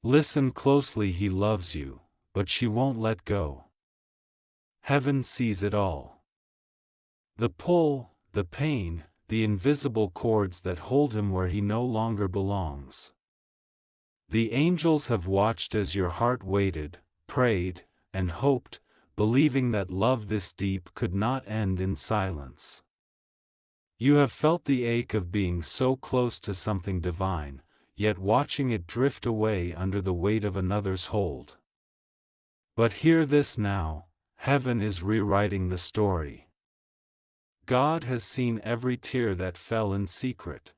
Listen closely, he loves you, but she won't let go. Heaven sees it all. The pull, the pain, the invisible cords that hold him where he no longer belongs. The angels have watched as your heart waited, prayed, and hoped, believing that love this deep could not end in silence. You have felt the ache of being so close to something divine, yet watching it drift away under the weight of another's hold. But hear this now, heaven is rewriting the story. God has seen every tear that fell in secret.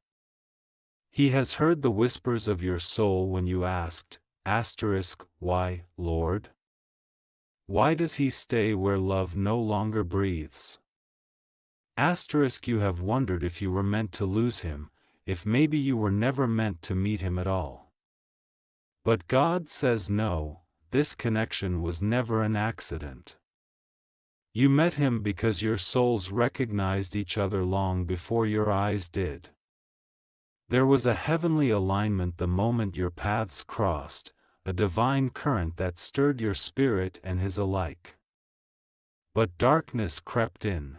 He has heard the whispers of your soul when you asked, "Why, Lord? Why does he stay where love no longer breathes?" You have wondered if you were meant to lose him, if maybe you were never meant to meet him at all. But God says no, this connection was never an accident. You met him because your souls recognized each other long before your eyes did. There was a heavenly alignment the moment your paths crossed, a divine current that stirred your spirit and his alike. But darkness crept in.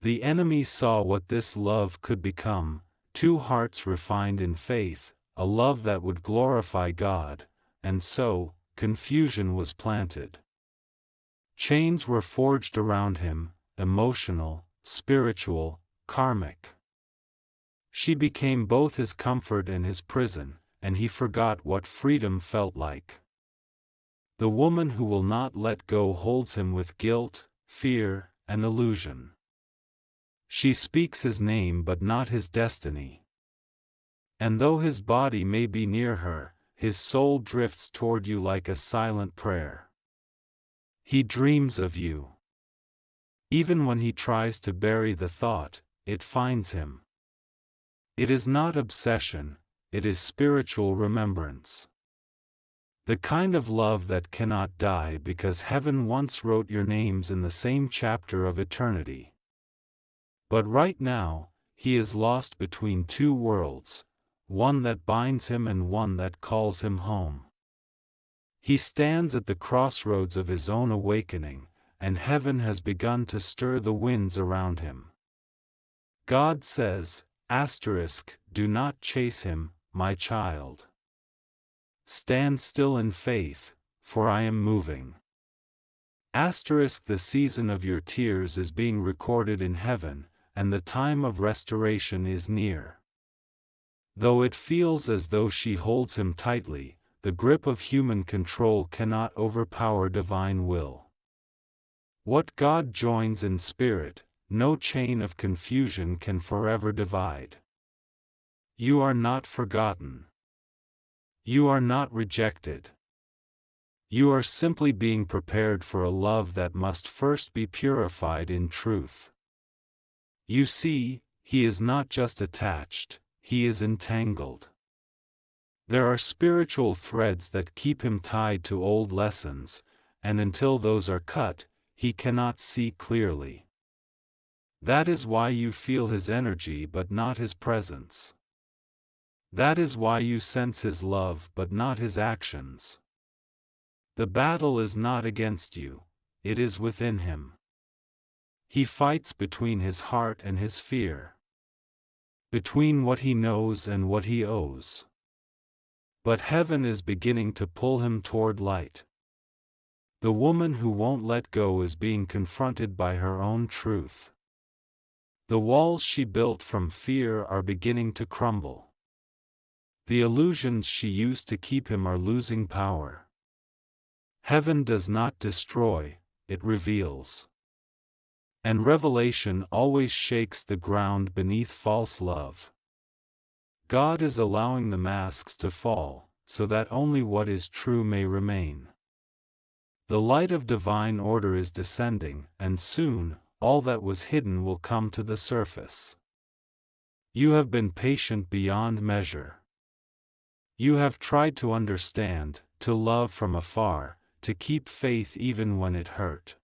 The enemy saw what this love could become, two hearts refined in faith, a love that would glorify God, and so, confusion was planted. Chains were forged around him, emotional, spiritual, karmic. She became both his comfort and his prison, and he forgot what freedom felt like. The woman who will not let go holds him with guilt, fear, and illusion. She speaks his name but not his destiny. And though his body may be near her, his soul drifts toward you like a silent prayer. He dreams of you. Even when he tries to bury the thought, it finds him. It is not obsession, it is spiritual remembrance. The kind of love that cannot die because heaven once wrote your names in the same chapter of eternity. But right now, he is lost between two worlds, one that binds him and one that calls him home. He stands at the crossroads of his own awakening, and heaven has begun to stir the winds around him. God says, "Do not chase him, my child. Stand still in faith, for I am moving." The season of your tears is being recorded in heaven, and the time of restoration is near. Though it feels as though she holds him tightly, the grip of human control cannot overpower divine will. What God joins in spirit, no chain of confusion can forever divide. You are not forgotten. You are not rejected. You are simply being prepared for a love that must first be purified in truth. You see, he is not just attached, he is entangled. There are spiritual threads that keep him tied to old lessons, and until those are cut, he cannot see clearly. That is why you feel his energy but not his presence. That is why you sense his love but not his actions. The battle is not against you, it is within him. He fights between his heart and his fear. Between what he knows and what he owes. But heaven is beginning to pull him toward light. The woman who won't let go is being confronted by her own truth. The walls she built from fear are beginning to crumble. The illusions she used to keep him are losing power. Heaven does not destroy, it reveals. And revelation always shakes the ground beneath false love. God is allowing the masks to fall, so that only what is true may remain. The light of divine order is descending, and soon, all that was hidden will come to the surface. You have been patient beyond measure. You have tried to understand, to love from afar, to keep faith even when it hurt.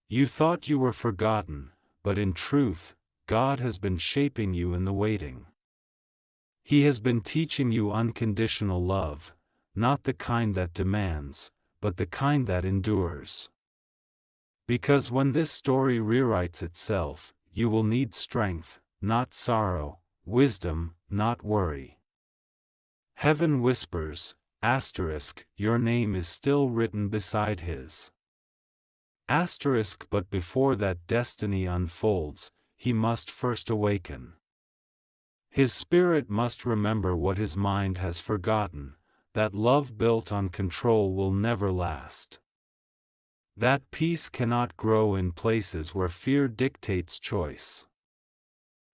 You thought you were forgotten, but in truth, God has been shaping you in the waiting. He has been teaching you unconditional love, not the kind that demands, but the kind that endures. Because when this story rewrites itself, you will need strength, not sorrow, wisdom, not worry. Heaven whispers, your name is still written beside his. But before that destiny unfolds, he must first awaken. His spirit must remember what his mind has forgotten, that love built on control will never last. That peace cannot grow in places where fear dictates choice.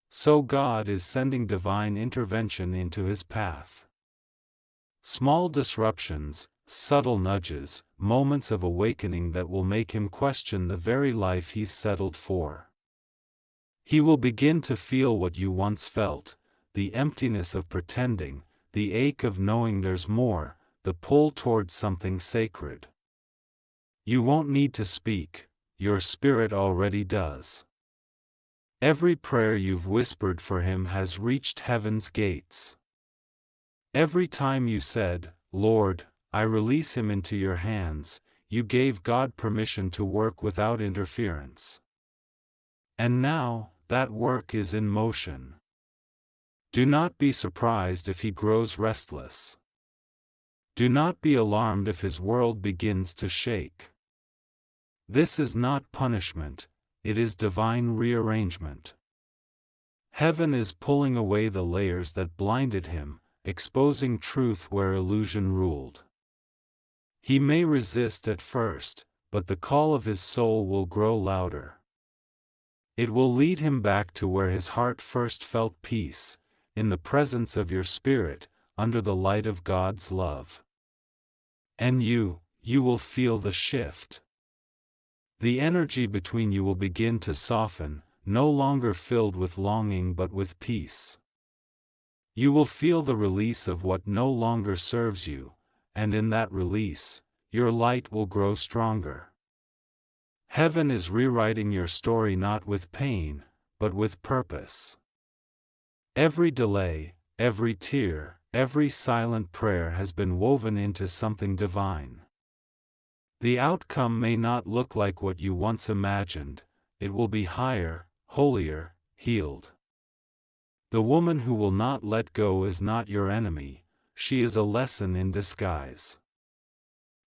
So God is sending divine intervention into his path. Small disruptions, subtle nudges, moments of awakening that will make him question the very life he's settled for. He will begin to feel what you once felt, the emptiness of pretending, the ache of knowing there's more, the pull towards something sacred. You won't need to speak, your spirit already does. Every prayer you've whispered for him has reached heaven's gates. Every time you said, "Lord, I release him into your hands," you gave God permission to work without interference. And now, that work is in motion. Do not be surprised if he grows restless. Do not be alarmed if his world begins to shake. This is not punishment, it is divine rearrangement. Heaven is pulling away the layers that blinded him, exposing truth where illusion ruled. He may resist at first, but the call of his soul will grow louder. It will lead him back to where his heart first felt peace, in the presence of your spirit, under the light of God's love. And you will feel the shift. The energy between you will begin to soften, no longer filled with longing but with peace. You will feel the release of what no longer serves you, and in that release, your light will grow stronger. Heaven is rewriting your story not with pain, but with purpose. Every delay, every tear, every silent prayer has been woven into something divine. The outcome may not look like what you once imagined, it will be higher, holier, healed. The woman who will not let go is not your enemy, she is a lesson in disguise.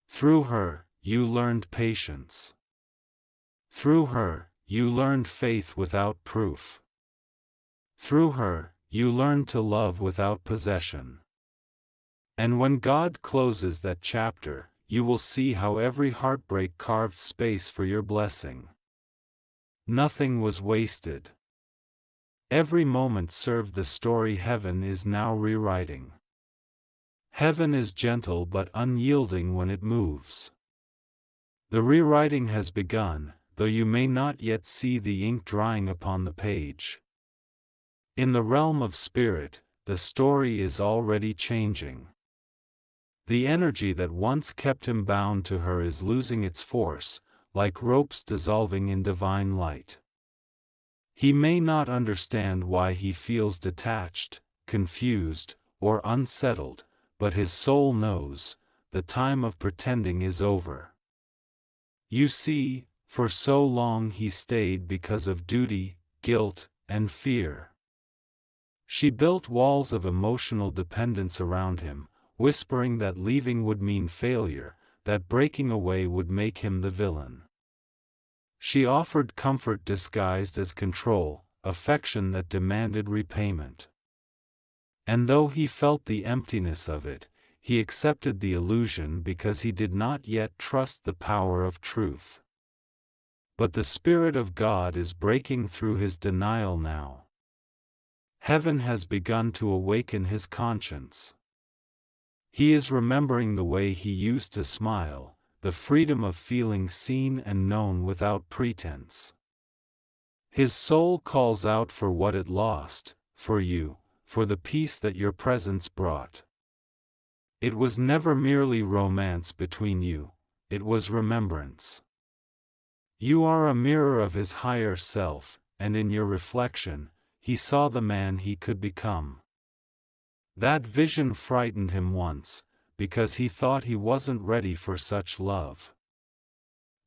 Through her, you learned patience. Through her, you learned faith without proof. Through her, you learned to love without possession. And when God closes that chapter, you will see how every heartbreak carved space for your blessing. Nothing was wasted. Every moment served the story heaven is now rewriting. Heaven is gentle but unyielding when it moves. The rewriting has begun, though you may not yet see the ink drying upon the page. In the realm of spirit, the story is already changing. The energy that once kept him bound to her is losing its force, like ropes dissolving in divine light. He may not understand why he feels detached, confused, or unsettled, but his soul knows, the time of pretending is over. You see, for so long he stayed because of duty, guilt, and fear. She built walls of emotional dependence around him, whispering that leaving would mean failure, that breaking away would make him the villain. She offered comfort disguised as control, affection that demanded repayment. And though he felt the emptiness of it, he accepted the illusion because he did not yet trust the power of truth. But the Spirit of God is breaking through his denial now. Heaven has begun to awaken his conscience. He is remembering the way he used to smile, the freedom of feeling seen and known without pretense. His soul calls out for what it lost, for you, for the peace that your presence brought. It was never merely romance between you, it was remembrance. You are a mirror of his higher self, and in your reflection, he saw the man he could become. That vision frightened him once, because he thought he wasn't ready for such love.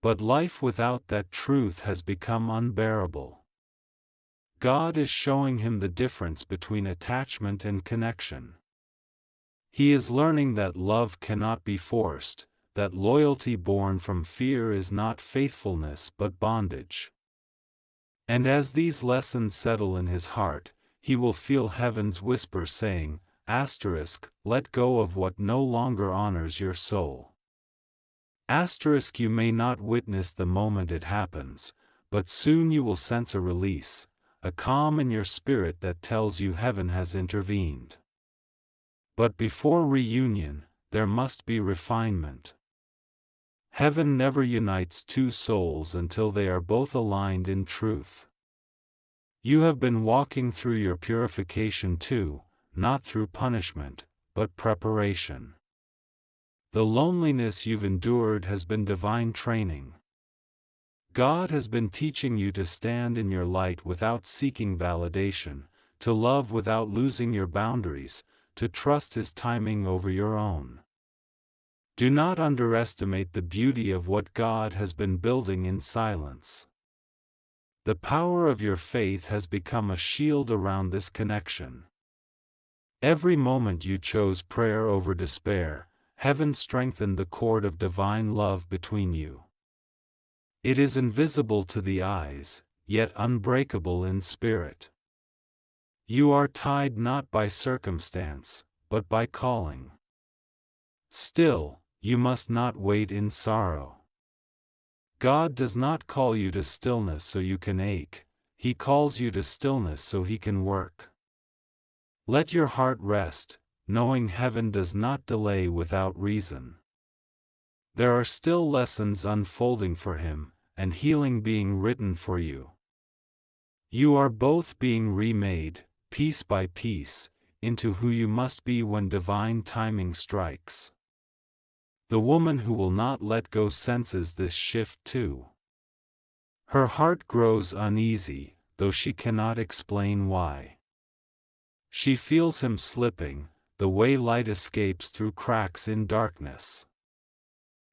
But life without that truth has become unbearable. God is showing him the difference between attachment and connection. He is learning that love cannot be forced, that loyalty born from fear is not faithfulness but bondage. And as these lessons settle in his heart, he will feel heaven's whisper saying, let go of what no longer honors your soul. You may not witness the moment it happens, but soon you will sense a release, a calm in your spirit that tells you heaven has intervened. But before reunion, there must be refinement. Heaven never unites two souls until they are both aligned in truth. You have been walking through your purification too, not through punishment, but preparation. The loneliness you've endured has been divine training. God has been teaching you to stand in your light without seeking validation, to love without losing your boundaries, to trust His timing over your own. Do not underestimate the beauty of what God has been building in silence. The power of your faith has become a shield around this connection. Every moment you chose prayer over despair, heaven strengthened the cord of divine love between you. It is invisible to the eyes, yet unbreakable in spirit. You are tied not by circumstance, but by calling. Still, you must not wait in sorrow. God does not call you to stillness so you can ache, He calls you to stillness so He can work. Let your heart rest, knowing heaven does not delay without reason. There are still lessons unfolding for Him, and healing being written for you. You are both being remade, piece by piece, into who you must be when divine timing strikes. The woman who will not let go senses this shift too. Her heart grows uneasy, though she cannot explain why. She feels him slipping, the way light escapes through cracks in darkness.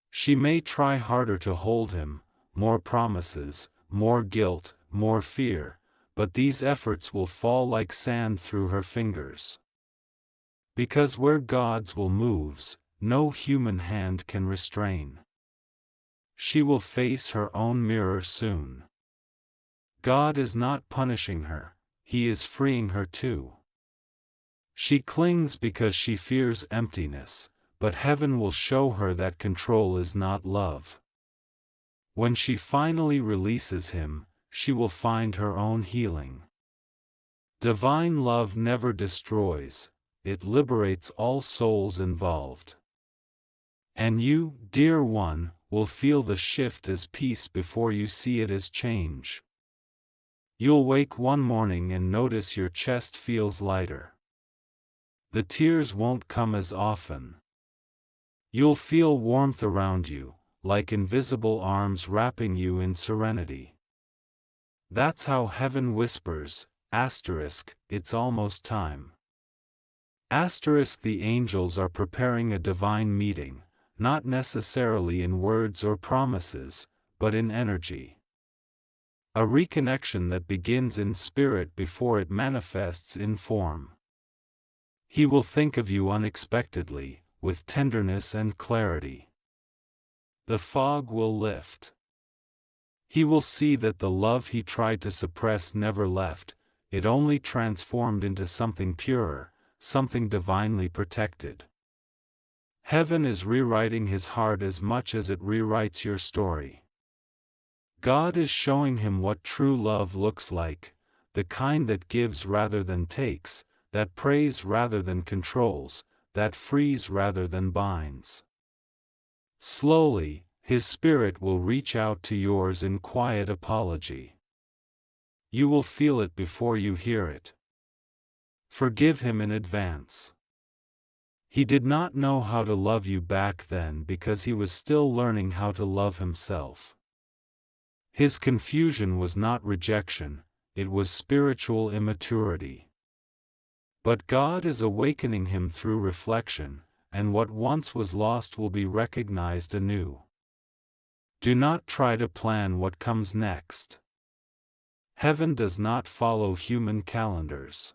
She may try harder to hold him, more promises, more guilt, more fear, but these efforts will fall like sand through her fingers. Because where God's will moves, no human hand can restrain. She will face her own mirror soon. God is not punishing her, He is freeing her too. She clings because she fears emptiness, but heaven will show her that control is not love. When she finally releases him, she will find her own healing. Divine love never destroys, it liberates all souls involved. And you, dear one, will feel the shift as peace before you see it as change. You'll wake one morning and notice your chest feels lighter. The tears won't come as often. You'll feel warmth around you, like invisible arms wrapping you in serenity. That's how heaven whispers, it's almost time. The angels are preparing a divine meeting, not necessarily in words or promises, but in energy. A reconnection that begins in spirit before it manifests in form. He will think of you unexpectedly, with tenderness and clarity. The fog will lift. He will see that the love he tried to suppress never left, it only transformed into something purer, something divinely protected. Heaven is rewriting his heart as much as it rewrites your story. God is showing him what true love looks like, the kind that gives rather than takes, that prays rather than controls, that frees rather than binds. Slowly, His Spirit will reach out to yours in quiet apology. You will feel it before you hear it. Forgive Him in advance. He did not know how to love you back then because He was still learning how to love Himself. His confusion was not rejection, it was spiritual immaturity. But God is awakening him through reflection, and what once was lost will be recognized anew. Do not try to plan what comes next. Heaven does not follow human calendars.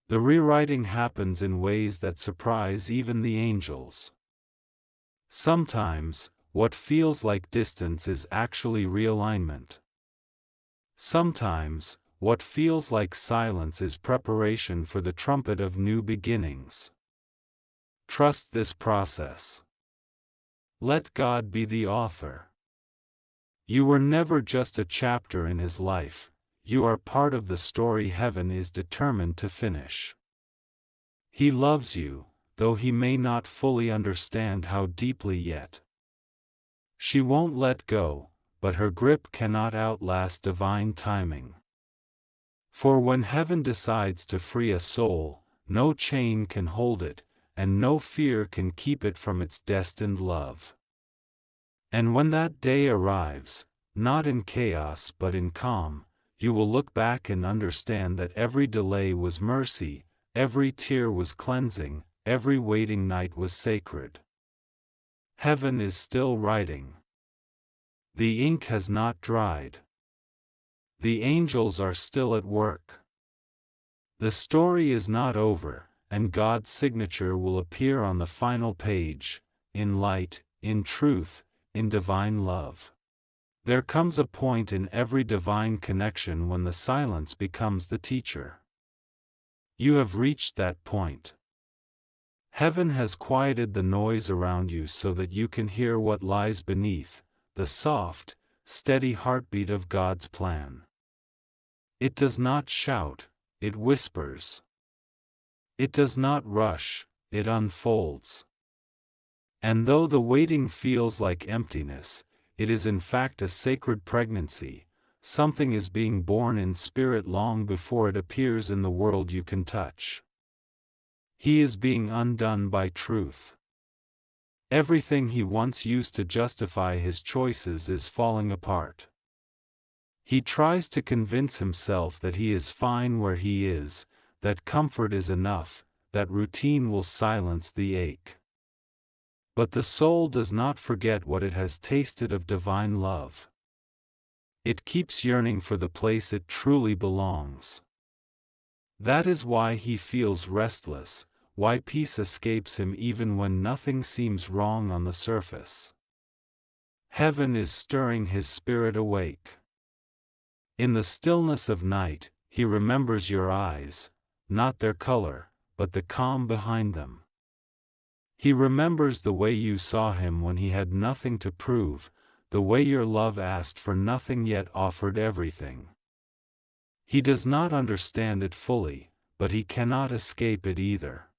The rewriting happens in ways that surprise even the angels. Sometimes, what feels like distance is actually realignment. Sometimes, what feels like silence is preparation for the trumpet of new beginnings. Trust this process. Let God be the author. You were never just a chapter in His life, you are part of the story heaven is determined to finish. He loves you, though He may not fully understand how deeply yet. She won't let go, but her grip cannot outlast divine timing. For when heaven decides to free a soul, no chain can hold it, and no fear can keep it from its destined love. And when that day arrives, not in chaos but in calm, you will look back and understand that every delay was mercy, every tear was cleansing, every waiting night was sacred. Heaven is still writing. The ink has not dried. The angels are still at work. The story is not over, and God's signature will appear on the final page, in light, in truth, in divine love. There comes a point in every divine connection when the silence becomes the teacher. You have reached that point. Heaven has quieted the noise around you so that you can hear what lies beneath, the soft, steady heartbeat of God's plan. It does not shout, it whispers. It does not rush, it unfolds. And though the waiting feels like emptiness, it is in fact a sacred pregnancy. Something is being born in spirit long before it appears in the world you can touch. He is being undone by truth. Everything he once used to justify his choices is falling apart. He tries to convince himself that he is fine where he is, that comfort is enough, that routine will silence the ache. But the soul does not forget what it has tasted of divine love. It keeps yearning for the place it truly belongs. That is why he feels restless, why peace escapes him even when nothing seems wrong on the surface. Heaven is stirring his spirit awake. In the stillness of night, he remembers your eyes, not their color, but the calm behind them. He remembers the way you saw him when he had nothing to prove, the way your love asked for nothing yet offered everything. He does not understand it fully, but he cannot escape it either.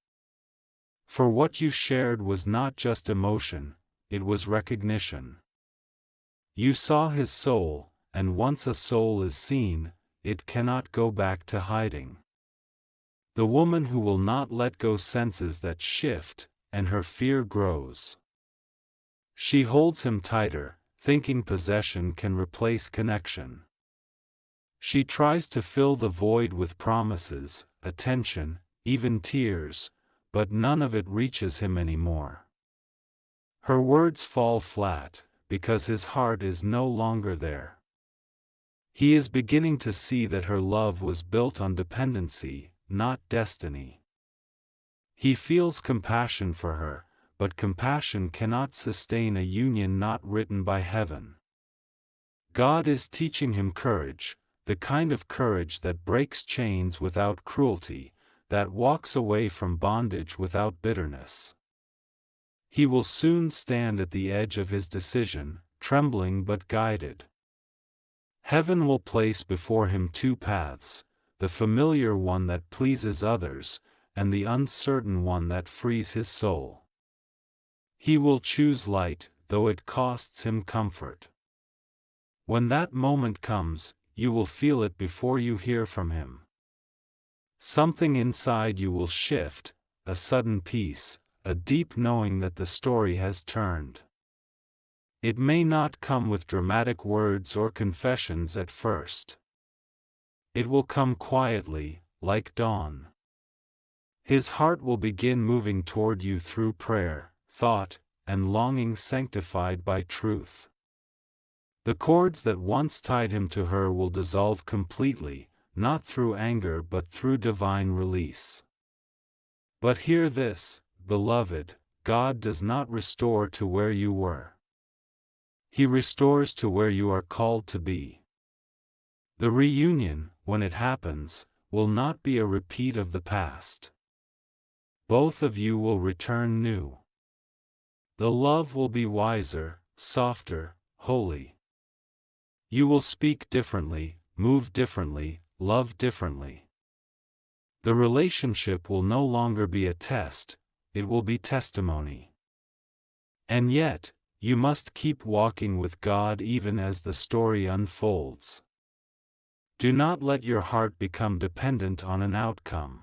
For what you shared was not just emotion, it was recognition. You saw his soul, and once a soul is seen, it cannot go back to hiding. The woman who will not let go senses that shift, and her fear grows. She holds him tighter, thinking possession can replace connection. She tries to fill the void with promises, attention, even tears, but none of it reaches him anymore. Her words fall flat, because his heart is no longer there. He is beginning to see that her love was built on dependency, not destiny. He feels compassion for her, but compassion cannot sustain a union not written by heaven. God is teaching him courage, the kind of courage that breaks chains without cruelty, that walks away from bondage without bitterness. He will soon stand at the edge of his decision, trembling but guided. Heaven will place before him two paths, the familiar one that pleases others, and the uncertain one that frees his soul. He will choose light, though it costs him comfort. When that moment comes, you will feel it before you hear from him. Something inside you will shift, a sudden peace, a deep knowing that the story has turned. It may not come with dramatic words or confessions at first. It will come quietly, like dawn. His heart will begin moving toward you through prayer, thought, and longing sanctified by truth. The cords that once tied him to her will dissolve completely, not through anger but through divine release. But hear this, beloved, God does not restore to where you were. He restores to where you are called to be. The reunion, when it happens, will not be a repeat of the past. Both of you will return new. The love will be wiser, softer, holy. You will speak differently, move differently, love differently. The relationship will no longer be a test, it will be testimony. And yet, you must keep walking with God even as the story unfolds. Do not let your heart become dependent on an outcome.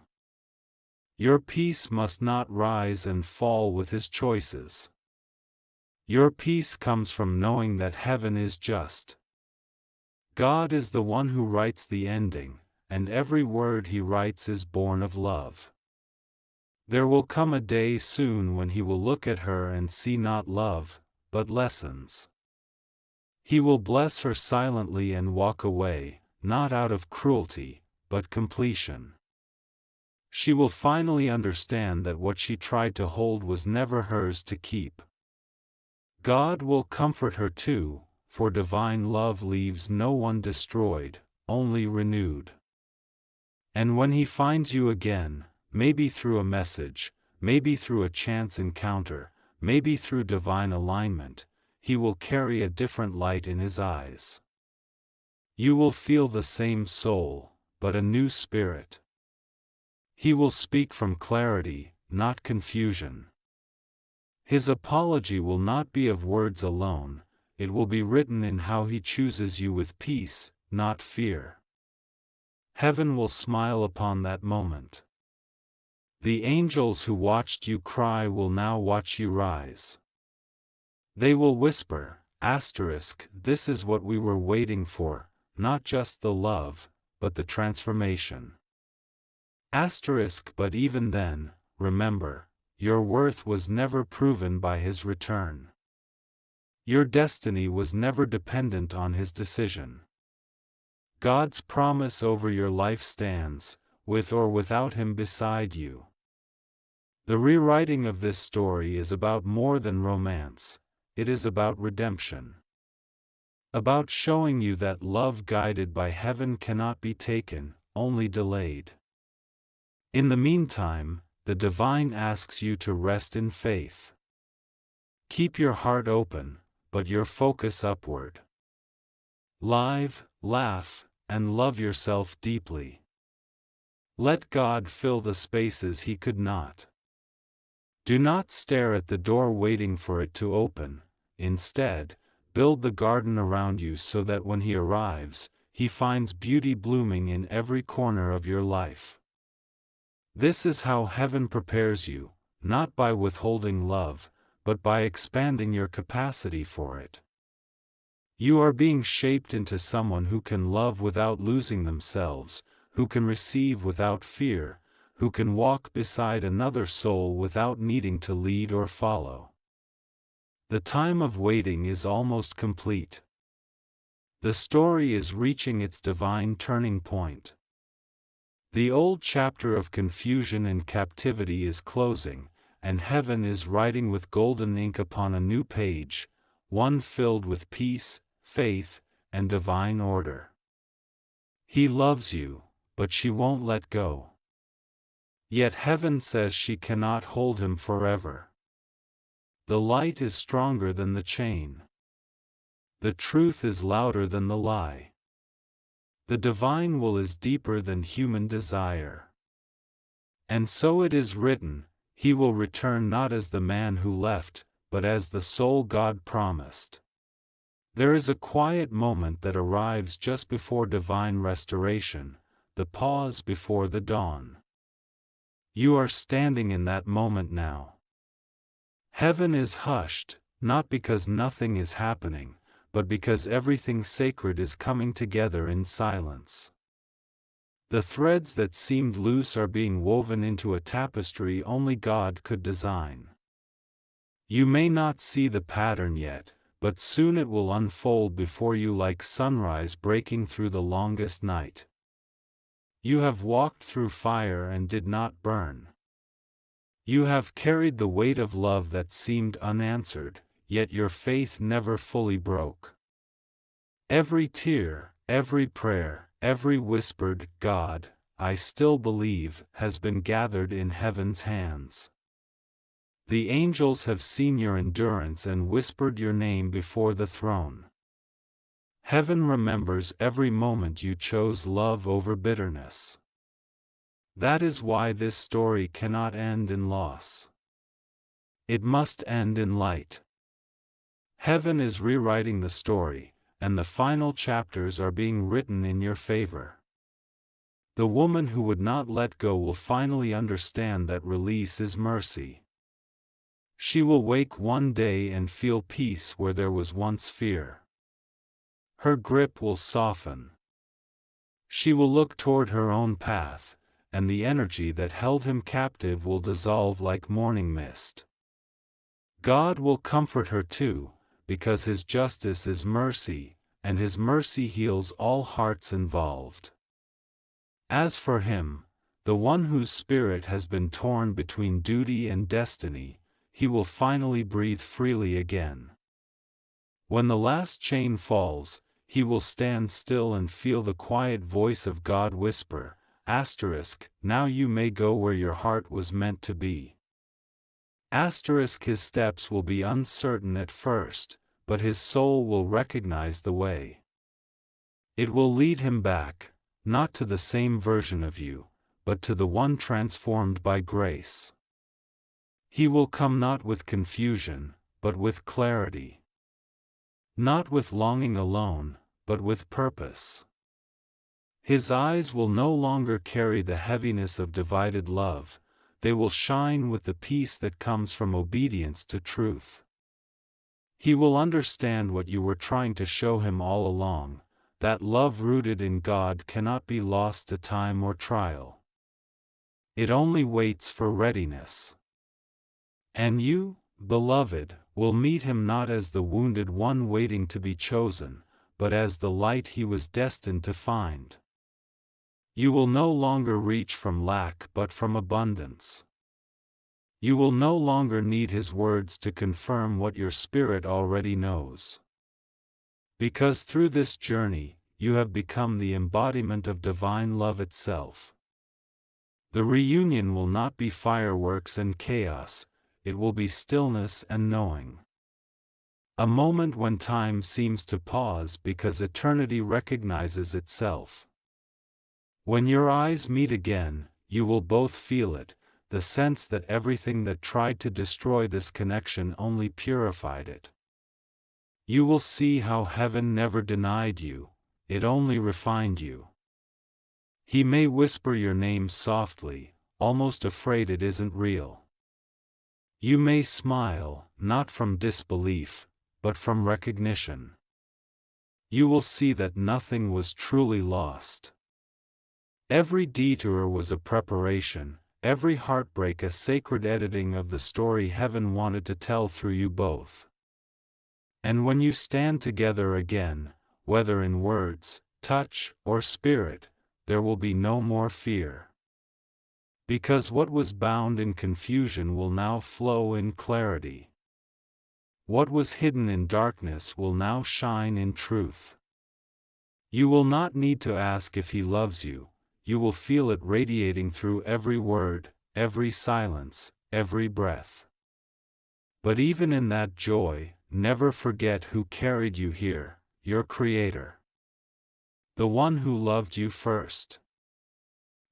Your peace must not rise and fall with His choices. Your peace comes from knowing that heaven is just. God is the one who writes the ending, and every word He writes is born of love. There will come a day soon when He will look at her and see not love, but lessons. He will bless her silently and walk away, not out of cruelty, but completion. She will finally understand that what she tried to hold was never hers to keep. God will comfort her too, for divine love leaves no one destroyed, only renewed. And when He finds you again, maybe through a message, maybe through a chance encounter, maybe through divine alignment, He will carry a different light in His eyes. You will feel the same soul, but a new spirit. He will speak from clarity, not confusion. His apology will not be of words alone, it will be written in how He chooses you with peace, not fear. Heaven will smile upon that moment. The angels who watched you cry will now watch you rise. They will whisper, "This is what we were waiting for, not just the love, but the transformation." But even then, remember, your worth was never proven by His return. Your destiny was never dependent on His decision. God's promise over your life stands, with or without Him beside you. The rewriting of this story is about more than romance, it is about redemption. About showing you that love guided by heaven cannot be taken, only delayed. In the meantime, the divine asks you to rest in faith. Keep your heart open, but your focus upward. Live, laugh, and love yourself deeply. Let God fill the spaces He could not. Do not stare at the door waiting for it to open, instead, build the garden around you so that when He arrives, He finds beauty blooming in every corner of your life. This is how heaven prepares you, not by withholding love, but by expanding your capacity for it. You are being shaped into someone who can love without losing themselves, who can receive without fear, who can walk beside another soul without needing to lead or follow. The time of waiting is almost complete. The story is reaching its divine turning point. The old chapter of confusion and captivity is closing, and heaven is writing with golden ink upon a new page, one filled with peace, faith, and divine order. He loves you, but she won't let go. Yet heaven says she cannot hold him forever. The light is stronger than the chain. The truth is louder than the lie. The divine will is deeper than human desire. And so it is written, He will return not as the man who left, but as the soul God promised. There is a quiet moment that arrives just before divine restoration, the pause before the dawn. You are standing in that moment now. Heaven is hushed, not because nothing is happening, but because everything sacred is coming together in silence. The threads that seemed loose are being woven into a tapestry only God could design. You may not see the pattern yet, but soon it will unfold before you like sunrise breaking through the longest night. You have walked through fire and did not burn. You have carried the weight of love that seemed unanswered, yet your faith never fully broke. Every tear, every prayer, every whispered, "God, I still believe," has been gathered in heaven's hands. The angels have seen your endurance and whispered your name before the throne. Heaven remembers every moment you chose love over bitterness. That is why this story cannot end in loss. It must end in light. Heaven is rewriting the story, and the final chapters are being written in your favor. The woman who would not let go will finally understand that release is mercy. She will wake one day and feel peace where there was once fear. Her grip will soften. She will look toward her own path, and the energy that held him captive will dissolve like morning mist. God will comfort her too, because His justice is mercy, and His mercy heals all hearts involved. As for him, the one whose spirit has been torn between duty and destiny, he will finally breathe freely again. When the last chain falls, he will stand still and feel the quiet voice of God whisper, "Now you may go where your heart was meant to be." His steps will be uncertain at first, but his soul will recognize the way. It will lead him back, not to the same version of you, but to the one transformed by grace. He will come not with confusion, but with clarity. Not with longing alone, but with purpose. His eyes will no longer carry the heaviness of divided love, they will shine with the peace that comes from obedience to truth. He will understand what you were trying to show him all along, that love rooted in God cannot be lost to time or trial. It only waits for readiness. And you, beloved, will meet him not as the wounded one waiting to be chosen, but as the light he was destined to find. You will no longer reach from lack but from abundance. You will no longer need his words to confirm what your spirit already knows. Because through this journey, you have become the embodiment of divine love itself. The reunion will not be fireworks and chaos, it will be stillness and knowing. A moment when time seems to pause because eternity recognizes itself. When your eyes meet again, you will both feel it, the sense that everything that tried to destroy this connection only purified it. You will see how heaven never denied you, it only refined you. He may whisper your name softly, almost afraid it isn't real. You may smile, not from disbelief, but from recognition. You will see that nothing was truly lost. Every detour was a preparation, every heartbreak a sacred editing of the story heaven wanted to tell through you both. And when you stand together again, whether in words, touch, or spirit, there will be no more fear. Because what was bound in confusion will now flow in clarity. What was hidden in darkness will now shine in truth. You will not need to ask if he loves you, you will feel it radiating through every word, every silence, every breath. But even in that joy, never forget who carried you here, your Creator. The one who loved you first.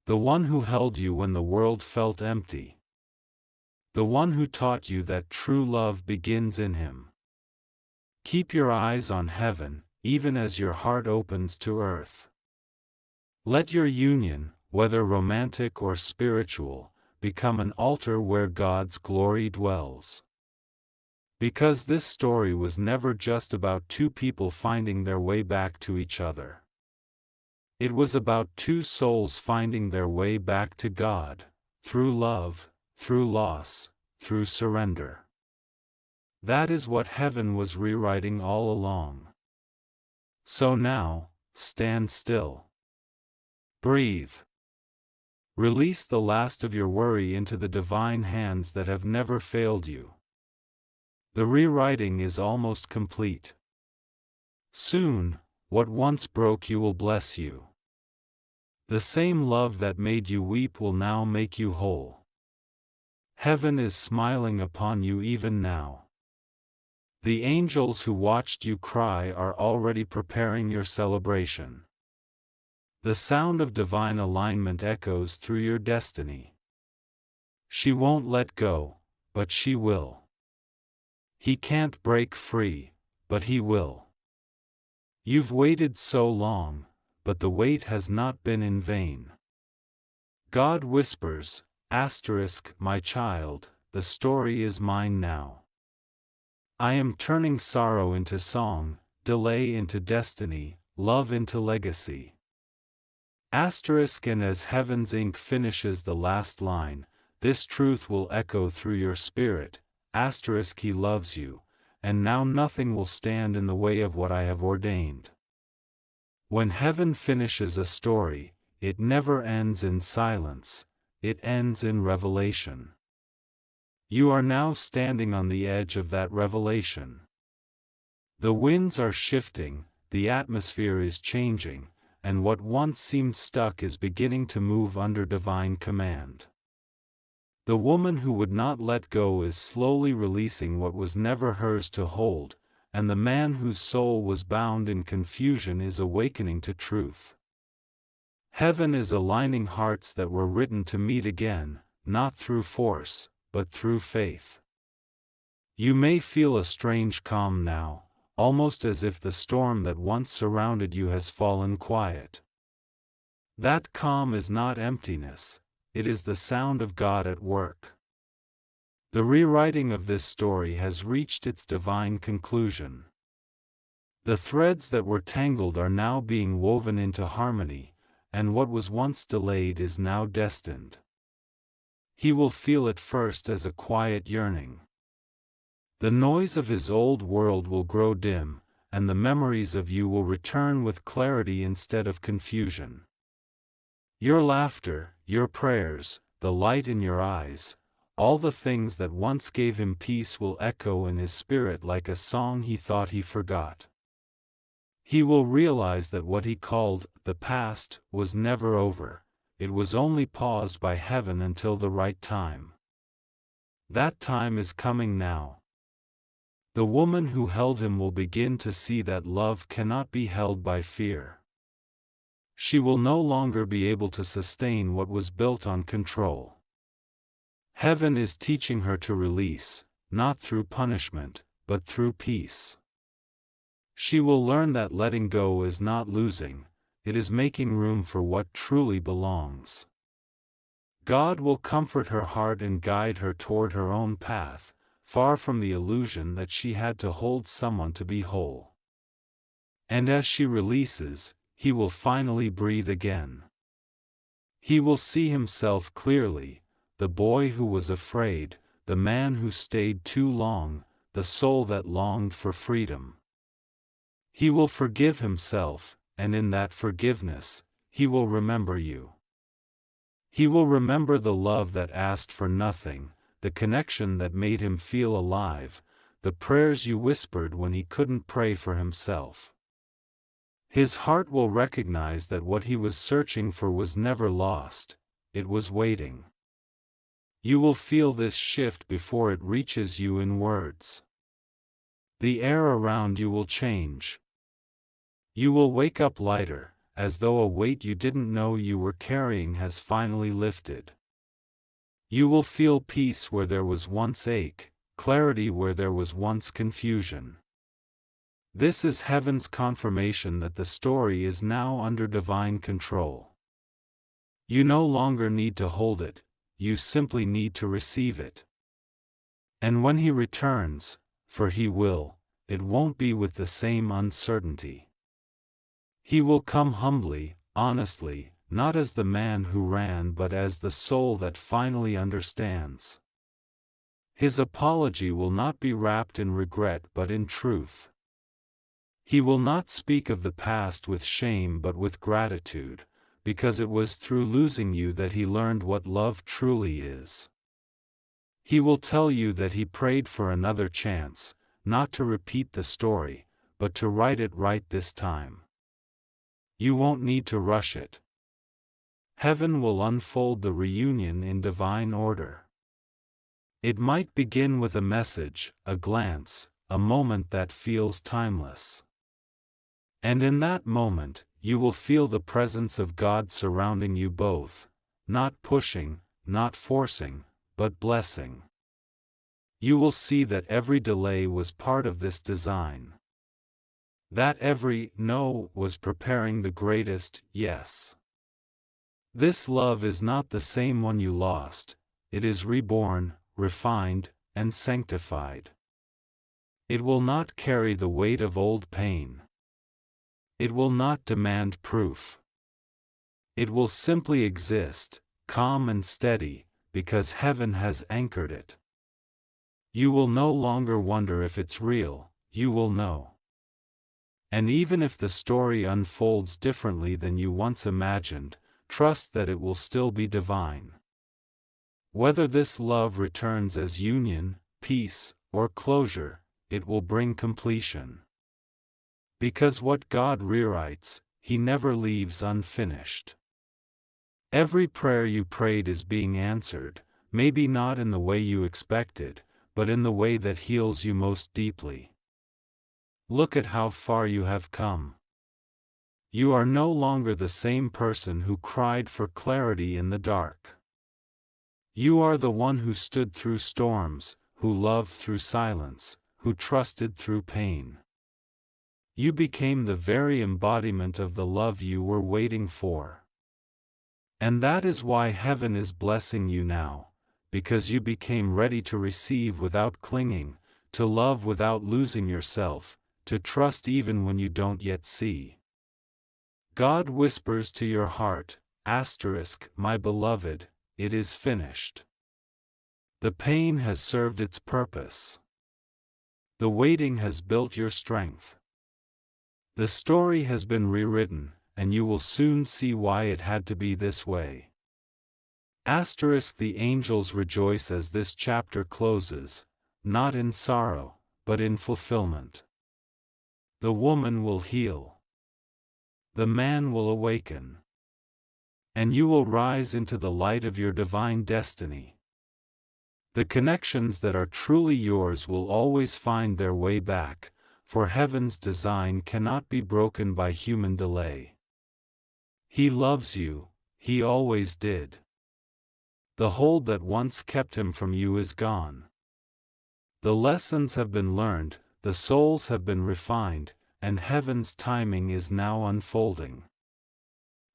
The one who held you when the world felt empty. The one who taught you that true love begins in him. Keep your eyes on heaven, even as your heart opens to earth. Let your union, whether romantic or spiritual, become an altar where God's glory dwells. Because this story was never just about two people finding their way back to each other. It was about two souls finding their way back to God, through love, through loss, through surrender. That is what heaven was rewriting all along. So now, stand still. Breathe. Release the last of your worry into the divine hands that have never failed you. The rewriting is almost complete. Soon, what once broke you will bless you. The same love that made you weep will now make you whole. Heaven is smiling upon you even now. The angels who watched you cry are already preparing your celebration. The sound of divine alignment echoes through your destiny. She won't let go, but she will. He can't break free, but he will. You've waited so long, but the wait has not been in vain. God whispers, my child, the story is mine now. I am turning sorrow into song, delay into destiny, love into legacy. And as heaven's ink finishes the last line, this truth will echo through your spirit, he loves you, and now nothing will stand in the way of what I have ordained. When heaven finishes a story, it never ends in silence, it ends in revelation. You are now standing on the edge of that revelation. The winds are shifting, the atmosphere is changing, and what once seemed stuck is beginning to move under divine command. The woman who would not let go is slowly releasing what was never hers to hold, and the man whose soul was bound in confusion is awakening to truth. Heaven is aligning hearts that were written to meet again, not through force, but through faith. You may feel a strange calm now, almost as if the storm that once surrounded you has fallen quiet. That calm is not emptiness, it is the sound of God at work. The rewriting of this story has reached its divine conclusion. The threads that were tangled are now being woven into harmony, and what was once delayed is now destined. He will feel it first as a quiet yearning. The noise of his old world will grow dim, and the memories of you will return with clarity instead of confusion. Your laughter, your prayers, the light in your eyes, all the things that once gave him peace will echo in his spirit like a song he thought he forgot. He will realize that what he called the past was never over, it was only paused by heaven until the right time. That time is coming now. The woman who held him will begin to see that love cannot be held by fear. She will no longer be able to sustain what was built on control. Heaven is teaching her to release, not through punishment, but through peace. She will learn that letting go is not losing, it is making room for what truly belongs. God will comfort her heart and guide her toward her own path, far from the illusion that she had to hold someone to be whole. And as she releases, he will finally breathe again. He will see himself clearly, the boy who was afraid, the man who stayed too long, the soul that longed for freedom. He will forgive himself, and in that forgiveness, he will remember you. He will remember the love that asked for nothing, the connection that made him feel alive, the prayers you whispered when he couldn't pray for himself. His heart will recognize that what he was searching for was never lost, it was waiting. You will feel this shift before it reaches you in words. The air around you will change. You will wake up lighter, as though a weight you didn't know you were carrying has finally lifted. You will feel peace where there was once ache, clarity where there was once confusion. This is heaven's confirmation that the story is now under divine control. You no longer need to hold it, you simply need to receive it. And when he returns, for he will, it won't be with the same uncertainty. He will come humbly, honestly, not as the man who ran but as the soul that finally understands. His apology will not be wrapped in regret but in truth. He will not speak of the past with shame but with gratitude, because it was through losing you that he learned what love truly is. He will tell you that he prayed for another chance, not to repeat the story, but to write it right this time. You won't need to rush it. Heaven will unfold the reunion in divine order. It might begin with a message, a glance, a moment that feels timeless. And in that moment, you will feel the presence of God surrounding you both, not pushing, not forcing, but blessing. You will see that every delay was part of this design. That every no was preparing the greatest yes. This love is not the same one you lost, it is reborn, refined, and sanctified. It will not carry the weight of old pain. It will not demand proof. It will simply exist, calm and steady, because heaven has anchored it. You will no longer wonder if it's real, you will know. And even if the story unfolds differently than you once imagined, trust that it will still be divine. Whether this love returns as union, peace, or closure, it will bring completion. Because what God rewrites, He never leaves unfinished. Every prayer you prayed is being answered, maybe not in the way you expected, but in the way that heals you most deeply. Look at how far you have come. You are no longer the same person who cried for clarity in the dark. You are the one who stood through storms, who loved through silence, who trusted through pain. You became the very embodiment of the love you were waiting for. And that is why heaven is blessing you now, because you became ready to receive without clinging, to love without losing yourself, to trust even when you don't yet see. God whispers to your heart, my beloved, it is finished. The pain has served its purpose. The waiting has built your strength. The story has been rewritten, and you will soon see why it had to be this way. The angels rejoice as this chapter closes, not in sorrow, but in fulfillment. The woman will heal. The man will awaken. And you will rise into the light of your divine destiny. The connections that are truly yours will always find their way back, for heaven's design cannot be broken by human delay. He loves you, He always did. The hold that once kept Him from you is gone. The lessons have been learned, the souls have been refined, and heaven's timing is now unfolding.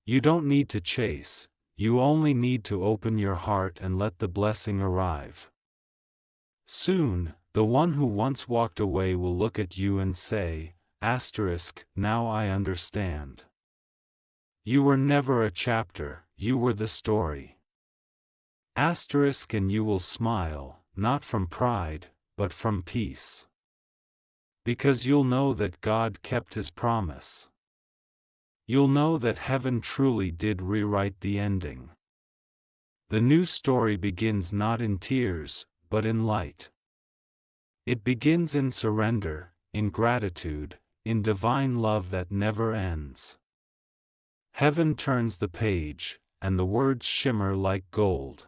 You don't need to chase, you only need to open your heart and let the blessing arrive. Soon, the one who once walked away will look at you and say, now I understand. You were never a chapter, you were the story. And you will smile, not from pride, but from peace. Because you'll know that God kept His promise. You'll know that heaven truly did rewrite the ending. The new story begins not in tears, but in light. It begins in surrender, in gratitude, in divine love that never ends. Heaven turns the page, and the words shimmer like gold.